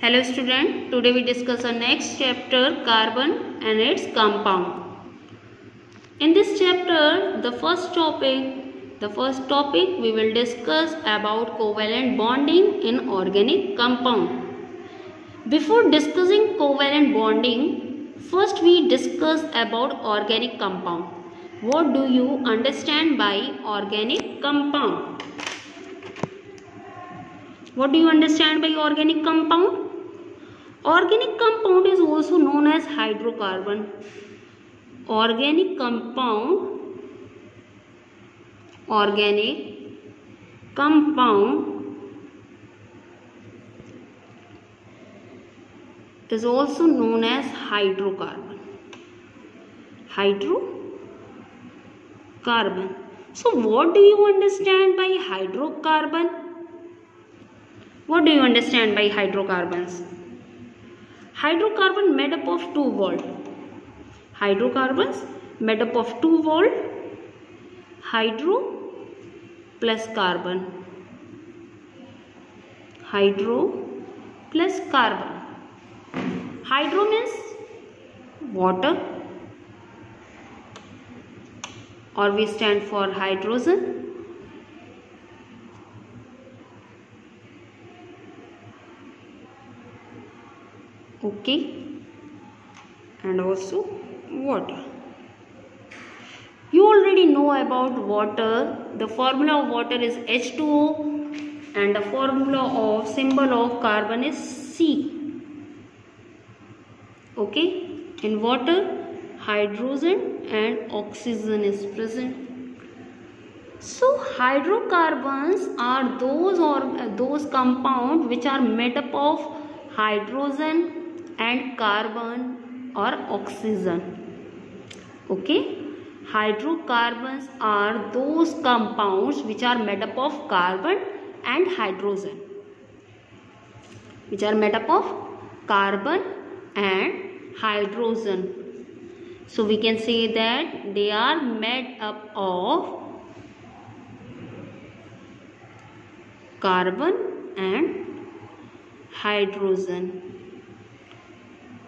Hello student, today we discuss our next chapter, carbon and its compound. In this chapter, the first topic we will discuss about covalent bonding in organic compound. Before discussing covalent bonding, first we discuss about organic compound. What do you understand by organic compound? What do you understand by organic compound? Organic compound is also known as hydrocarbon. Organic compound is also known as hydrocarbon. Hydrocarbon. So what do you understand by hydrocarbon? What do you understand by hydrocarbons? Hydrocarbon made up of two worlds. Hydrocarbons made up of two worlds. Hydro plus carbon. Hydro plus carbon. Hydro means water, or we stand for hydrogen. Okay, and also water. You already know about water. The formula of water is H2O and the formula of symbol of carbon is C. Okay, in water hydrogen and oxygen is present. So hydrocarbons are those compounds which are made up of hydrogen and carbon or oxygen. Okay, hydrocarbons are those compounds which are made up of carbon and hydrogen, So we can say that they are made up of carbon and hydrogen.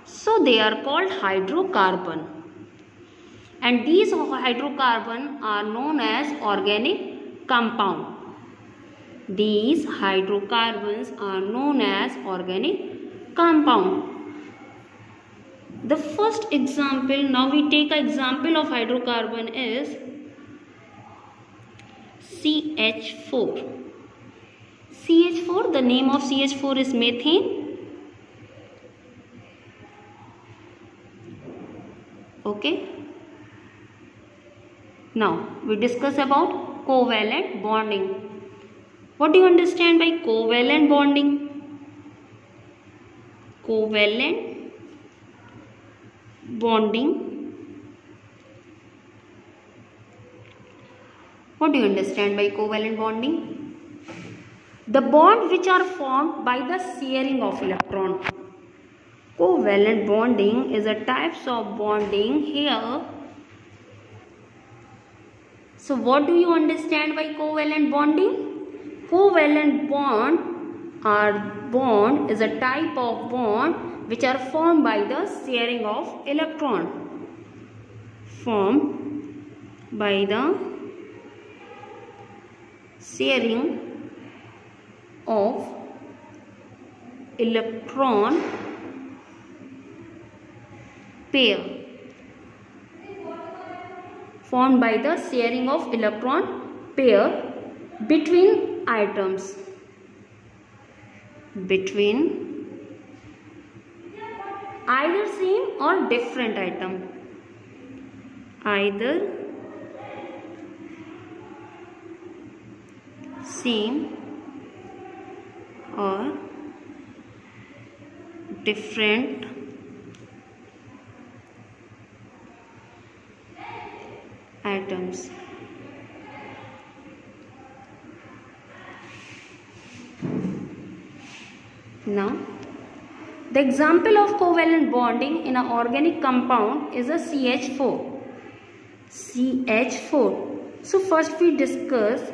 So they are called hydrocarbon, and these hydrocarbons are known as organic compound. These hydrocarbons are known as organic compound. The first example, now we take an example of hydrocarbon is CH4. CH4, the name of CH4 is methane. Okay. Now we discuss about covalent bonding. What do you understand by covalent bonding? Covalent bonding. What do you understand by covalent bonding? The bonds which are formed by the sharing of electron. Covalent bonding is a type of bonding here. So what do you understand by covalent bonding? Covalent bond is a type of bond which are formed by the sharing of electron. Formed by the sharing of electron pair. Formed by the sharing of electron pair between atoms. Between either same or different atom. Either same or different atoms. Now, the example of covalent bonding in an organic compound is a CH4. CH4. So first we discuss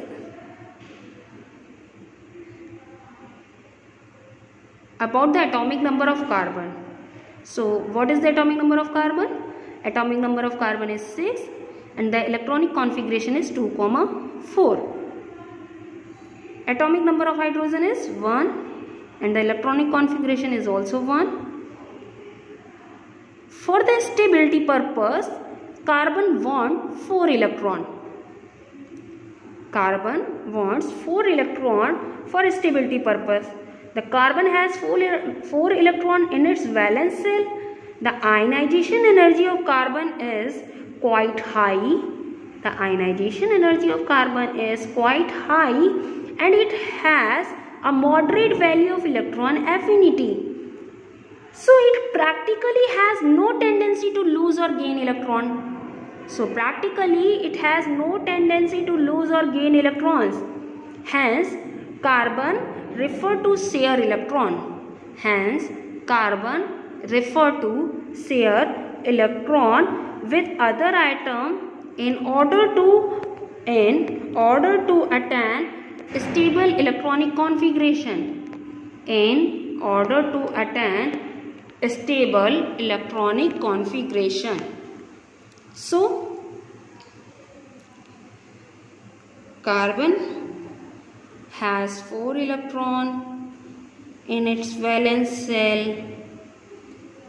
about the atomic number of carbon. So what is the atomic number of carbon? Atomic number of carbon is 6 and the electronic configuration is 2, 4. Atomic number of hydrogen is 1 and the electronic configuration is also 1. For the stability purpose, carbon wants 4 electron. Carbon wants 4 electron for stability purpose. The carbon has 4 electron in its valence shell. The ionization energy of carbon is quite high. The ionization energy of carbon is quite high and it has a moderate value of electron affinity. So it practically has no tendency to lose or gain electron. So practically it has no tendency to lose or gain electrons. Hence carbon refer to share electron. Hence carbon refer to share electron with other atom in order to attain stable electronic configuration. In order to attain stable electronic configuration. So carbon has 4 electron in its valence shell.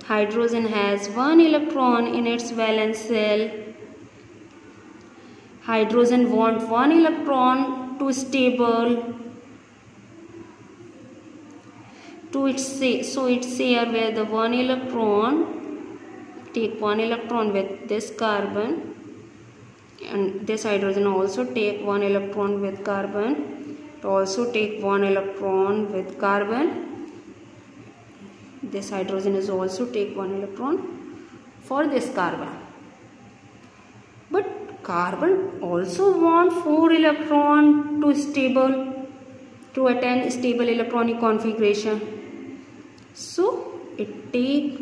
Hydrogen has 1 electron in its valence shell. Hydrogen wants 1 electron to stable to its so its share where the 1 electron take 1 electron with this carbon and this hydrogen also take 1 electron with carbon, also take 1 electron with carbon. This hydrogen is also take 1 electron for this carbon. But carbon also want 4 electron to attain stable electronic configuration. So it take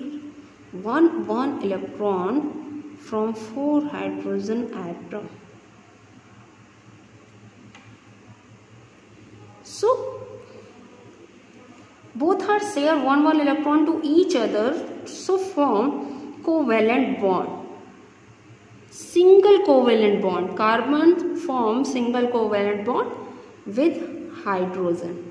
1 electron from 4 hydrogen atom. So both are share 1 electron to each other, so form covalent bond. Single covalent bond. Carbon forms single covalent bond with hydrogen.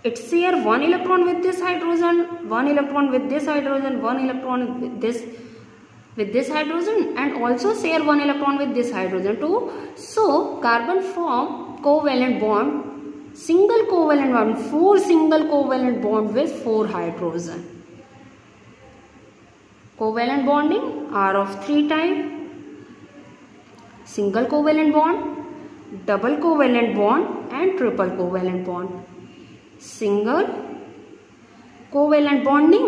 It share 1 electron with this hydrogen, 1 electron with this hydrogen, 1 electron with this hydrogen, and also share 1 electron with this hydrogen too. So carbon form covalent bond, single covalent bond, 4 single covalent bond with 4 hydrogen. Covalent bonding are of 3 types: single covalent bond, double covalent bond, and triple covalent bond. Single covalent bonding,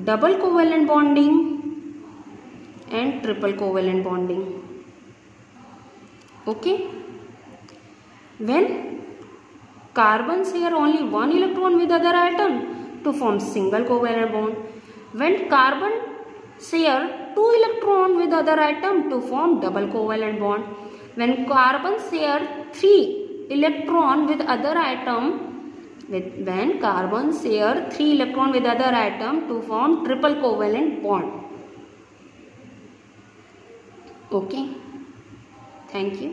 double covalent bonding, and triple covalent bonding. Okay. When carbon share only 1 electron with other atom to form single covalent bond. When carbon share 2 electron with other atom to form double covalent bond. When carbon share 3 electron with other atom when carbon share 3 electron with other atom to form triple covalent bond. Okay. Thank you.